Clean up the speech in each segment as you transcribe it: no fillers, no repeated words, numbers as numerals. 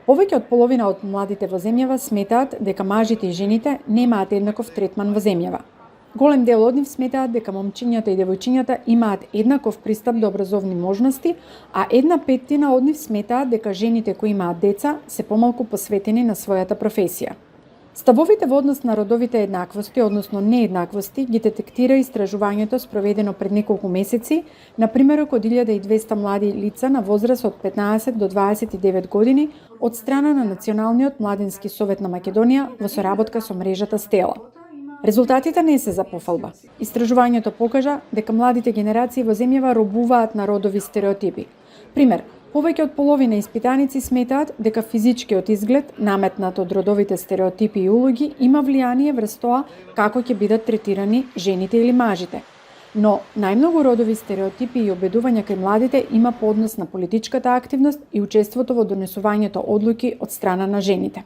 Повеќе од половина од младите во земјава сметаат дека мажите и жените немаат еднаков третман во земјава. Голем дел од нив сметаат дека момчињата и девојчињата имаат еднаков пристап до образовни можности, а 1/5 од нив сметаат дека жените кои имаат деца се помалку посветени на својата професија. Ставовите во однос на родовите еднаквости, односно нееднаквости, ги детектира истражувањето спроведено пред неколку месеци, на примерок од 1200 млади лица на возраст од 15 до 29 години од страна на Националниот младински совет на Македонија во соработка со мрежата Стела. Резултатите не се за пофалба. Истражувањето покажа дека младите генерации во земјава робуваат на родови стереотипи. Пример, повеќе од половина испитаници сметаат дека физичкиот изглед, наметнат од родовите стереотипи и улоги, има влијание врз тоа како ќе бидат третирани жените или мажите. Но најмногу родови стереотипи и обедувања кај младите има по однос на политичката активност и учеството во донесувањето одлуки од страна на жените.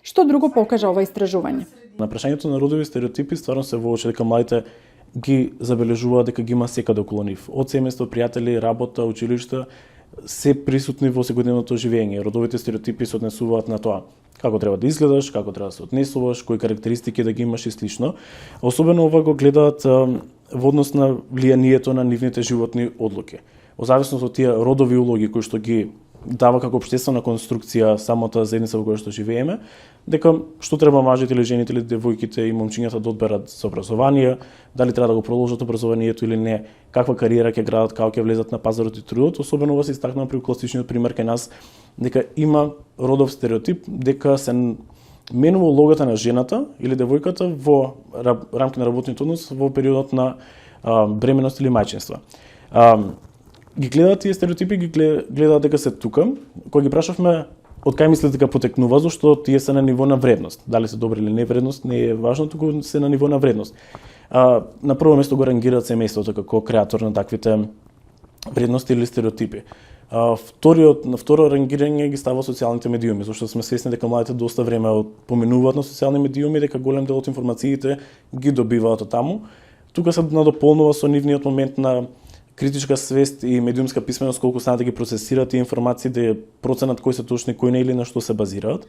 Што друго покажа ова истражување? На прашањето на родови стереотипи стварно се воочи дека младите ги забележуваат дека ги има секаде околу нив. Од семејство, пријатели, работа, училишта, се присутни во секојдневното живење. Родовите стереотипи се однесуваат на тоа како треба да изгледаш, како треба да се однесуваш, кои карактеристики да ги имаш и слично. Особено ова го гледаат во однос на влијанието на нивните животни одлуки. Во зависност од тие родови улоги кои што ги дава како општествена конструкција самата заедница во која што живееме, дека што треба мажите или жените или девојките и момчињата да одберат за образование, дали треба да го продолжат образованието или не, каква кариера ќе градат, како ќе влезат на пазарот и трудот. Особено ова се истакнува при класичниот пример кај нас, дека има родов стереотип дека се менува улогата на жената или девојката во рамки на работниот однос во периодот на бременост или мајчинство. Ги гледаат тие стереотипи, ги гледаат дека се тука. Кога ги прашавме од кај мислите дека потекнува, зашто тие се на ниво на вредност. Дали се добри или не вредност, не е важно, туку се на ниво на вредност. На прво место го рангираат семејството како креатор на таквите вредности или стереотипи. На второ рангирање ги става социјалните медиуми, зашто сме свесни дека младите доста време поминуваат на социјални медиуми, дека голем дел од информациите ги добиваат од таму. Тука се надополнува со нивниот момент на критичка свест и медиумска писменост, колку знаат да ги процесираат тие информации, да ја проценат кои се точни, кои не или на што се базираат.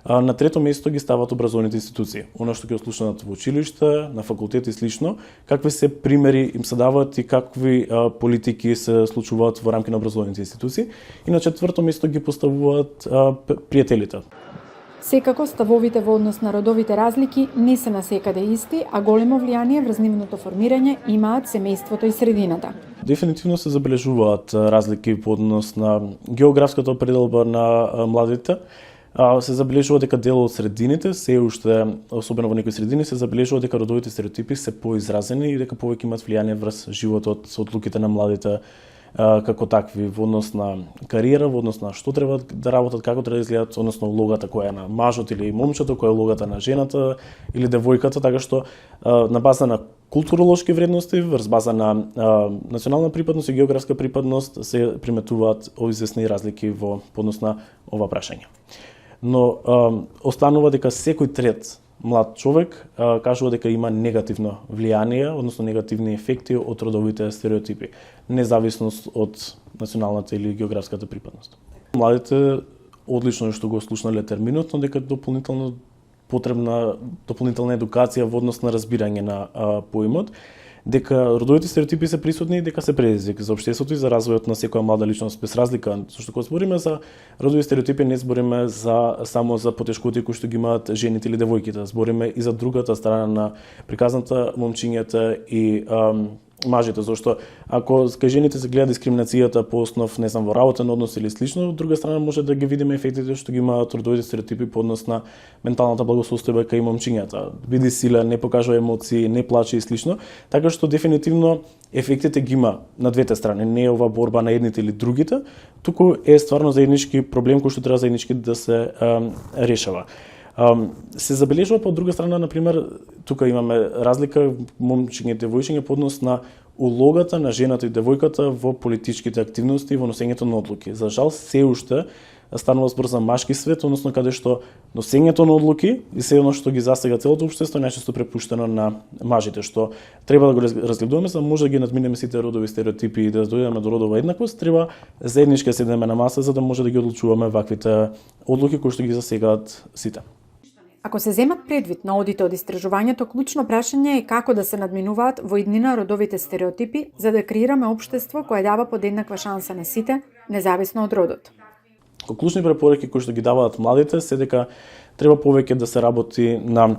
На трето место ги стават образовните институции, она што ќе слушнат во училишта, на факултет и слично, какви се примери им се даваат и какви политики се случуваат во рамки на образовните институции. И на четврто место ги поставуваат пријателите. Секако, ставовите во однос на родовите разлики не се насекаде исти, а големо влијание врз нивното формирање имаат семејството и средината. Дефинитивно се забележуваат разлики во однос на географската определба на младите. Се забележува дека дел од средините, се уште, особено во некои средини, се забележува дека родовите стереотипи се поизразени и дека повеќе имаат влијание врз животот, со одлуките на младите како такви во однос на кариера, во однос на што треба да работат, како треба да изгледат, односно улогата која е на мажот или момчето, која е улогата на жената или девојката, така што на база на културолошки вредности, врз база на национална припадност и географска припадност се приметуваат известни разлики во однос на ова прашање. Но останува дека секој трет млад човек кажува дека има негативно влијание, односно негативни ефекти од родовите стереотипи, независност од националната или географската припадност. Младите одлично што го слушнале терминот, но дека потребна дополнителна едукација во однос на разбирање на поимот, дека родовите стереотипи се присутни и дека се предизвик за општеството и за развојот на секоја млада личност, без разлика. Зашто кога збориме за родови стереотипи, не збориме само за потешкоти кои што ги имаат жените или девојките, збориме и за другата страна на приказната, момчињата и мажите, зашто ако кај жените се гледа дискриминацијата по основ, не знам, во работен однос или слично, од друга страна може да ги видиме ефектите што ги имаат родовите стереотипи по однос на менталната благосостојба кај момчињата. Биди силен, не покажува емоции, не плаче и слично, така што дефинитивно ефектите ги има на двете страни. Не е ова борба на едните или другите, туку е стварно заеднички проблем кој што треба заеднички да се решава. Се забележува по друга страна, например, тука имаме разлика момчиња и девојчиња по однос на улогата на жената и девојката во политичките активности и во носењето на одлуки. За жал, се уште станува збор за машки свет, односно каде што носењето на одлуки и се оно што ги засега целото општество најчесто препуштено на мажите, што треба да го разгледуваме за да може да ги надминеме сите родови стереотипи и да дојдеме до родова еднаквост, треба заеднички да седнеме на маса за да може да ги одлучуваме ваквите одлуки кои што ги засегаат сите. Ако се земат предвид наодите од истражувањето, клучно прашање е како да се надминуваат во иднина родовите стереотипи за да креираме општество кое дава подеднаква шанса на сите, независно од родот. Клучни препораки кои што ги даваат младите се дека треба повеќе да се работи на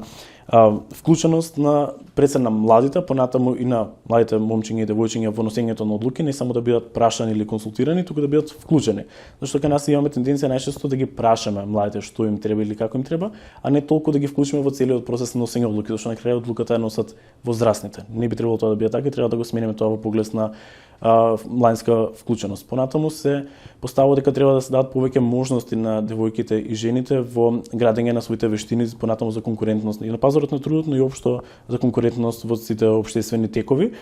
вклученост на пред на младите, понатаму и на младите момчиња и девојчиња во носењето на одлуки, не само да бидат прашани или консултирани, туку да бидат вклучени. Зашто кај нас имаме тенденција најчесто да ги прашаме младите што им треба или како им треба, а не толку да ги вклучиме во целиот процес на носење одлуки, зашто на крајот одлуката ја носат возрастните. Не би требало тоа да биде така, треба да го смениме тоа во поглед на младинска вклученост. Понатаму се поставува дека треба да се дадат повеќе можности на девојките и жените во градење на своите вештини, понатаму за конкурентност и на пазарот на трудот, но и општо за конкурентност во сите општествени текови.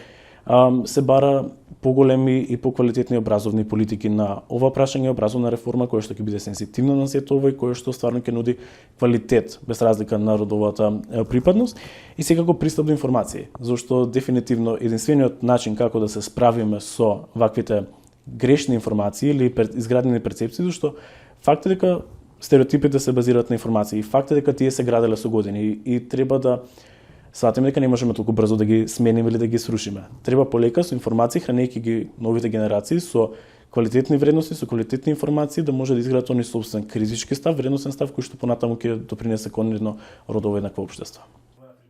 Се бара поголеми и поквалитетни образовни политики на ова прашање, образовна реформа која што ќе биде сензитивна на сето ова и која што стварно ќе нуди квалитет без разлика на родовата припадност и секако пристап до информации, зашто дефинитивно единствениот начин како да се справиме со ваквите грешни информации или изградени перцепции, зашто факт е дека стереотипите се базираат на информации и факт е дека тие се граделе со години и треба да сватиме дека не можеме толку брзо да ги смениме или да ги срушиме. Треба полека со информации, хранејќи ги новите генерации со квалитетни вредности, со квалитетни информации, да може да изградат они собствен критички став, вредностен став кој што понатаму ќе допринесе кон едно родово еднакво општество.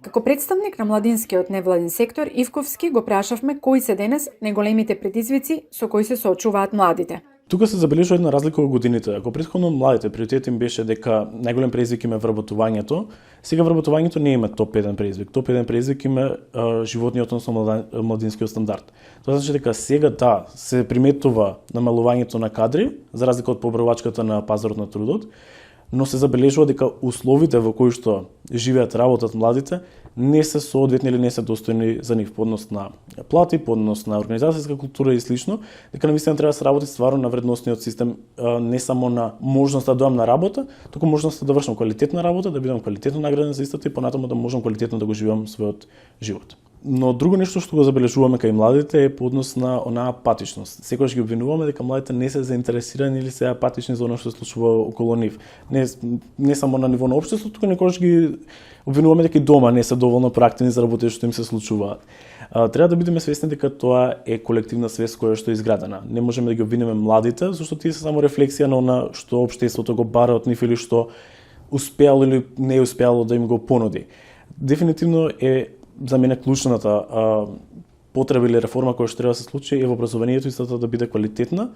Како представник на младинскиот невладин сектор, Ивковски го прашавме кои се денес најголемите предизвици со кои се соочуваат младите. Тука се забележува една разлика во годините. Ако претходно младите приоритет им беше дека најголем предизвик им е вработувањето, сега вработувањето не има топ 1 предизвик. Топ 1 предизвик им е животниот, односно младинскиот стандард. Тоа значи дека сега се приметува намалувањето на кадри, за разлика од побравачката на пазарот на трудот, но се забележува дека условите во кои што живеат, работат младите не се соодветни или не се достојни за нив по однос на плати, по однос на организацијска култура и слично, дека навистина треба да се работи стварно на вредносниот систем, не само на можноста да дојам на работа, туку можноста да вршам квалитетна работа, да бидам квалитетно награден за истата и понатаму да можам квалитетно да го живеам својот живот. Но друго нешто што го забележуваме кај младите е по однос на онаа апатичност. Секогаш ги обвинуваме дека младите не се заинтересирани или се апатични за оно што се случува околу нив. Не само на ниво на општеството, туку некогаш ги обвинуваме дека и дома не се доволно проактивни за работите што им се случуваат. Треба да бидеме свесни дека тоа е колективна свест која што е изградена. Не можеме да ги обвинеме младите, зашто тие се само рефлексија на она што општеството го бара од нив или што успеало или не успеало да им го понуди. Дефинитивно е за мене клучната потреба или реформа која што треба да се случи е во образованието истата да биде квалитетна,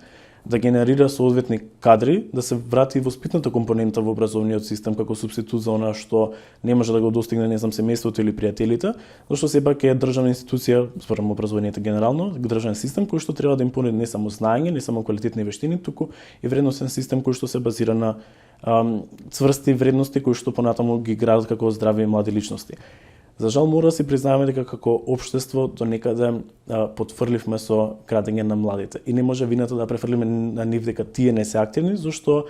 да генерира соодветни кадри, да се врати воспитната компонента во образовниот систем како супститут за она што не може да го достигне, не знам, семејството или пријателите, зашто сепак е државна институција, според образованието генерално, државен систем кој што треба да им понуди не само знаење, не само квалитетни вештини, туку и вредносен систем кој што се базира на цврсти вредности кои што понатаму ги градат како здрави и млади личности. За жал мора да си признаеме дека како општество до некаде потфрливме со градење на младите. И не може вината да префрлиме на нив дека тие не се активни, зашто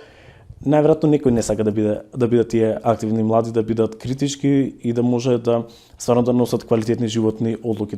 најверојатно некој не сака да бидат тие активни млади, да бидат критички и да може да стварно да носат квалитетни животни одлуки.